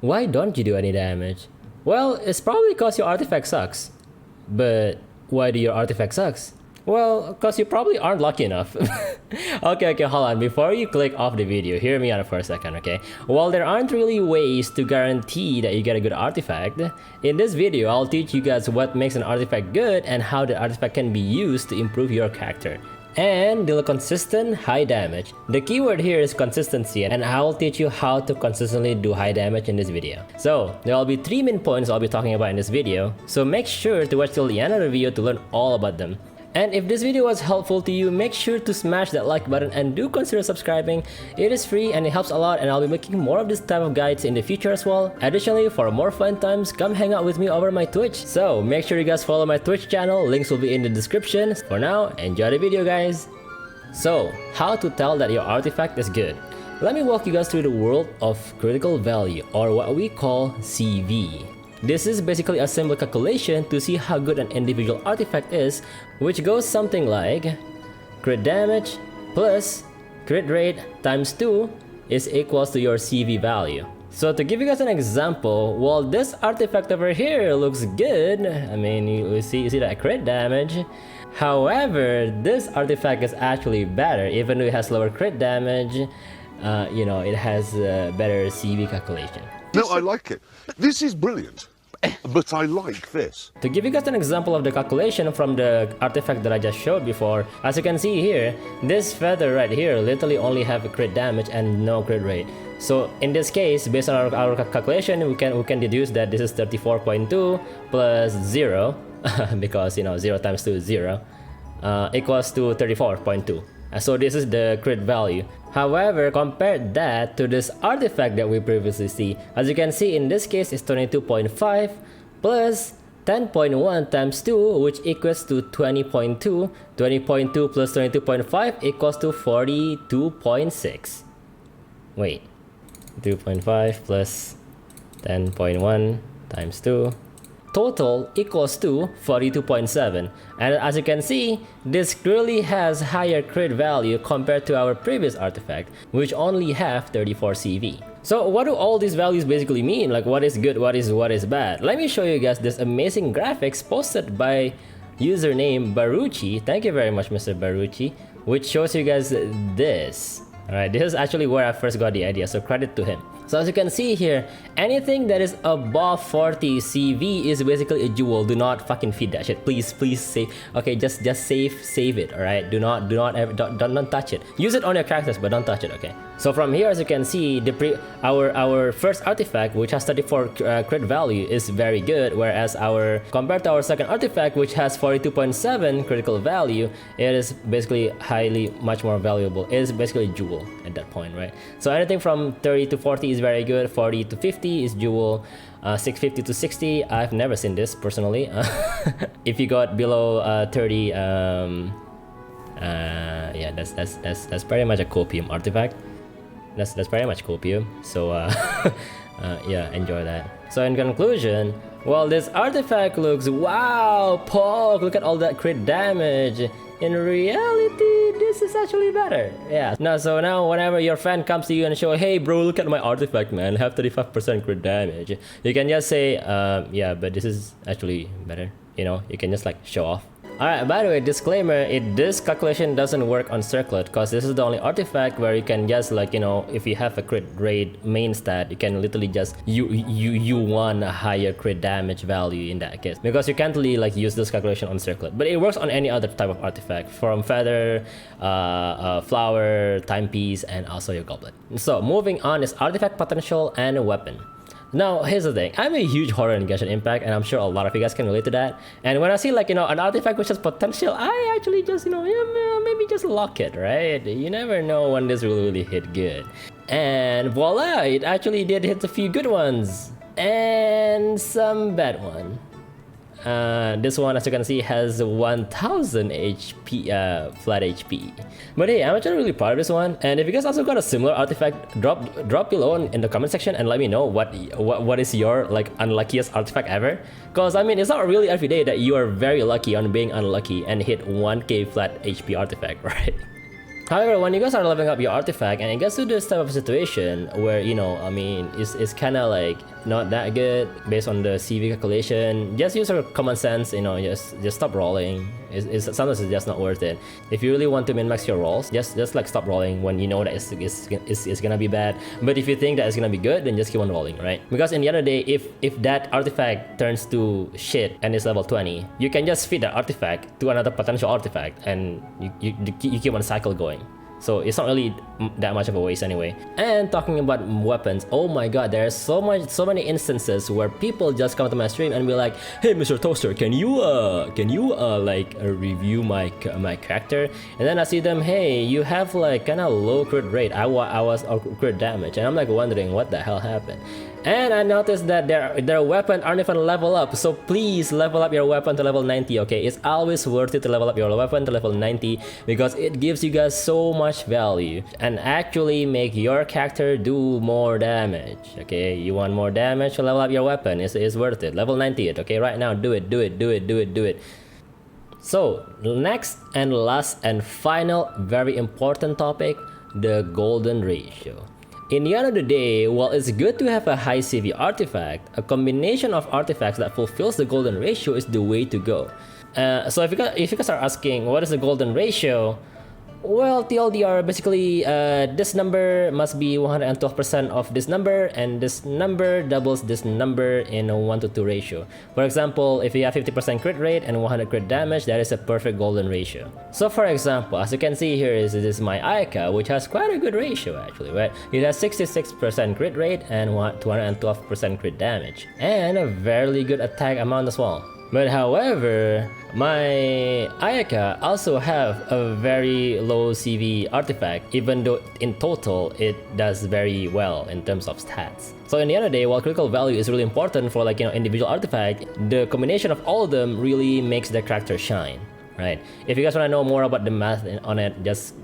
Why don't you do any damage? Well, it's probably because your artifact sucks. But why do your artifact sucks? Well, because you probably aren't lucky enough. Okay, hold on. Before you click off the video, hear me out for a second, okay? While there aren't really ways to guarantee that you get a good artifact, in this video, I'll teach you guys what makes an artifact good and how the artifact can be used to improve your character and deal consistent high damage. The keyword here is consistency, and I'll teach you how to consistently do high damage in this video. So there will be 3 main points I'll be talking about in this video, so make sure to watch till the end of the video to learn all about them. And if this video was helpful to you, make sure to smash that like button and do consider subscribing. It is free and it helps a lot, and I'll be making more of this type of guides in the future as well. Additionally, for more fun times, come hang out with me over my Twitch. So make sure you guys follow my Twitch channel, links will be in the description. For now, enjoy the video guys! So, how to tell that your artifact is good? Let me walk you guys through the world of critical value, or what we call CV. This is basically a simple calculation to see how good an individual artifact is, which goes something like crit damage plus crit rate times 2 is equals to your CV value. So to give you guys an example, while this artifact over here looks good, I mean you see that crit damage, however this artifact is actually better. Even though it has lower crit damage, it has better CV calculation. No, I like it. This is brilliant, but I like this. To give you guys an example of the calculation from the artifact that I just showed before, as you can see here, this feather right here literally only have a crit damage and no crit rate. So in this case, based on our calculation, we can deduce that this is 34.2 plus 0, because 0 times 2 is 0, equals to 34.2. So this is the crit value. However, compare that to this artifact that we previously see. As you can see, in this case, it's 22.5 plus 10.1 times 2, which equals to 20.2. 20.2 plus 22.5 equals to 42.6. Wait, 2.5 plus 10.1 times 2. Total equals to 42.7, and as you can see, this clearly has higher crit value compared to our previous artifact, which only have 34 CV. So what do all these values basically mean? Like, what is good, what is bad? Let me show you guys this amazing graphics posted by username Baruchi. Thank you very much, Mr. Baruchi, which shows you guys this. Alright, this is actually where I first got the idea, so credit to him. So as you can see here, anything that is above 40 CV is basically a jewel. Do not fucking feed that shit. Please save. Okay, just save it. All right. Do not don't touch it. Use it on your characters, but don't touch it. Okay. So from here, as you can see, our first artifact, which has 34 crit value, is very good. Whereas compared to our second artifact, which has 42.7 critical value, it is basically much more valuable. It is basically a jewel at that point, right? So anything from 30 to 40 is very good. 40 to 50 is jewel. 650 to 60, I've never seen this personally. If you got below 30, yeah, that's pretty much a copium artifact. That's pretty much copium. So yeah, enjoy that. So in conclusion, well, this artifact looks wow, Pog, look at all that crit damage. In reality, this is actually better. Yeah. Now whenever your friend comes to you and show, hey bro, look at my artifact, man, I have 35% crit damage, you can just say, yeah, but this is actually better. You can just like show off. Alright, by the way, disclaimer, this calculation doesn't work on Circlet, because this is the only artifact where you can just like, if you have a crit rate main stat, you can literally just you want a higher crit damage value in that case, because you can't really like use this calculation on Circlet. But it works on any other type of artifact, from feather, flower, timepiece, and also your goblet. So moving on is artifact potential and weapon. Now, here's the thing. I'm a huge horror in Genshin Impact, and I'm sure a lot of you guys can relate to that. And when I see like, an artifact which has potential, I actually just, maybe just lock it, right? You never know when this will really hit good. And voila, it actually did hit a few good ones. And some bad ones. This one, as you can see, has 1000 HP, flat HP. But hey, I'm actually really proud of this one. And if you guys also got a similar artifact, drop below in the comment section and let me know what is your like unluckiest artifact ever. Cause I mean, it's not really every day that you are very lucky on being unlucky and hit 1k flat HP artifact, right? However, when you guys are leveling up your artifact and it gets to this type of situation where, you know, I mean, it's kind of like not that good based on the CV calculation, just use your common sense, you know, just stop rolling. Sometimes it's just not worth it. If you really want to min-max your rolls, just like stop rolling when you know that it's gonna be bad. But if you think that it's gonna be good, then just keep on rolling, right? Because in the end of the day, if that artifact turns to shit and it's level 20, you can just feed that artifact to another potential artifact and you keep on cycle going. So it's not really that much of a waste anyway. And talking about weapons, oh my god, there's so many instances where people just come to my stream and be like, hey Mr. Toaster, can you review my character? And then I see them, hey, you have like kind of low crit rate. I was crit damage, and I'm like wondering what the hell happened. And I noticed that their weapon aren't even level up, so please level up your weapon to level 90, okay? It's always worth it to level up your weapon to level 90 because it gives you guys so much value and actually make your character do more damage, okay? You want more damage to level up your weapon, it's worth it. Level 90 it, okay? Right now, do it. So, next and last and final very important topic, the golden ratio. In the end of the day, while it's good to have a high CV artifact, a combination of artifacts that fulfills the golden ratio is the way to go. So if you guys are asking what is the golden ratio, well, TLDR, basically this number must be 112% of this number, and this number doubles this number in a 1:2 ratio. For example, if you have 50% crit rate and 100 crit damage, that is a perfect golden ratio. So for example, as you can see here, this is my Aika, which has quite a good ratio actually, right? It has 66% crit rate and 212% crit damage, and a very good attack amount as well. But however, my Ayaka also have a very low CV artifact, even though in total it does very well in terms of stats. So in the end of the day, while critical value is really important for, like, you know, individual artifact, the combination of all of them really makes the character shine, right? If you guys want to know more about the math on it, just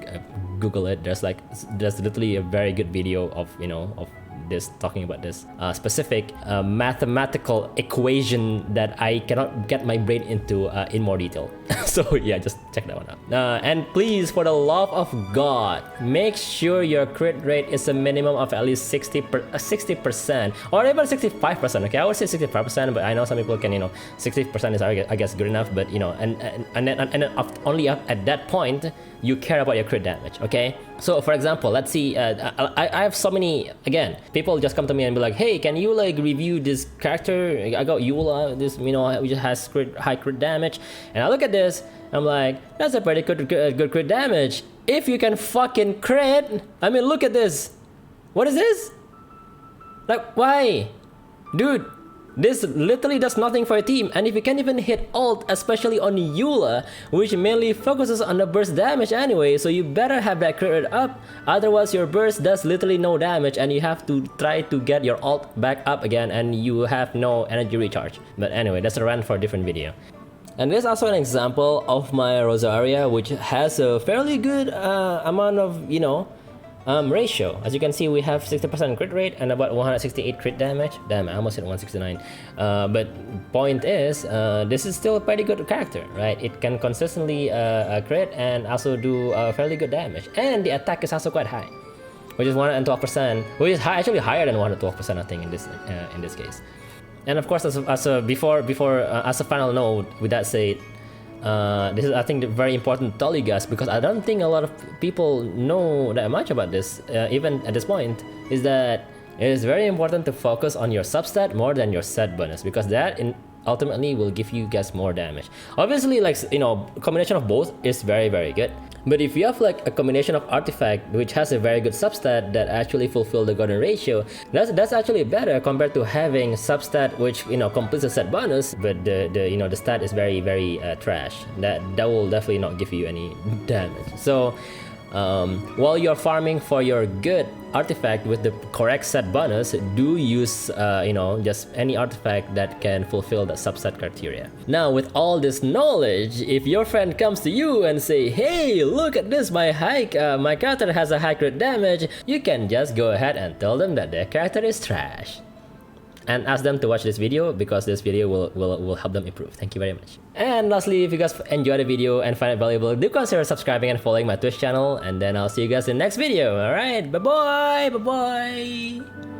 Google it. There's literally a very good video of, you know, of this, talking about this specific mathematical equation that I cannot get my brain into in more detail. So yeah, just check that one out. And please, for the love of God, make sure your crit rate is a minimum of at least 60% or even 65%. Okay, I would say 65%, but I know some people can, you know, 60% is I guess good enough. But you know, and then only up at that point you care about your crit damage. Okay, so for example, let's see. I have so many, again, people just come to me and be like, hey, can you like review this character? I got Eula, this, you know, which has high crit damage, and I look at this, I'm like, that's a pretty good crit damage. If you can fucking crit, I mean, look at this. What is this? Like, why? Dude, this literally does nothing for your team, and if you can't even hit ult, especially on Eula, which mainly focuses on the burst damage anyway, so you better have that crit rate up, otherwise your burst does literally no damage and you have to try to get your ult back up again and you have no energy recharge. But anyway, that's a rant for a different video. And this is also an example of my Rosaria, which has a fairly good amount of, you know, ratio. As you can see, we have 60% crit rate and about 168 crit damage. Damn, I almost hit 169. But point is, this is still a pretty good character, right? It can consistently crit and also do fairly good damage. And the attack is also quite high, which is 112%, which is actually higher than 112%, I think, in this case. And of course, as a final note, with that said, this is, I think, very important to tell you guys, because I don't think a lot of people know that much about this, even at this point, is that it is very important to focus on your substat more than your set bonus, because that ultimately will give you guys more damage. Obviously, like, you know, combination of both is very, very good. But if you have like a combination of artifact which has a very good substat that actually fulfill the golden ratio, that's actually better compared to having substat which, you know, completes a set bonus, but the you know, the stat is very, very trash. That will definitely not give you any damage. So while you're farming for your good artifact with the correct set bonus, do use you know, just any artifact that can fulfill the subset criteria. Now, with all this knowledge, if your friend comes to you and say, hey, look at this, my character has a high crit damage, you can just go ahead and tell them that their character is trash. and ask them to watch this video because this video will help them improve. Thank you very much. And lastly, if you guys enjoyed the video and find it valuable, do consider subscribing and following my Twitch channel, and then I'll see you guys in the next video. Alright, bye bye.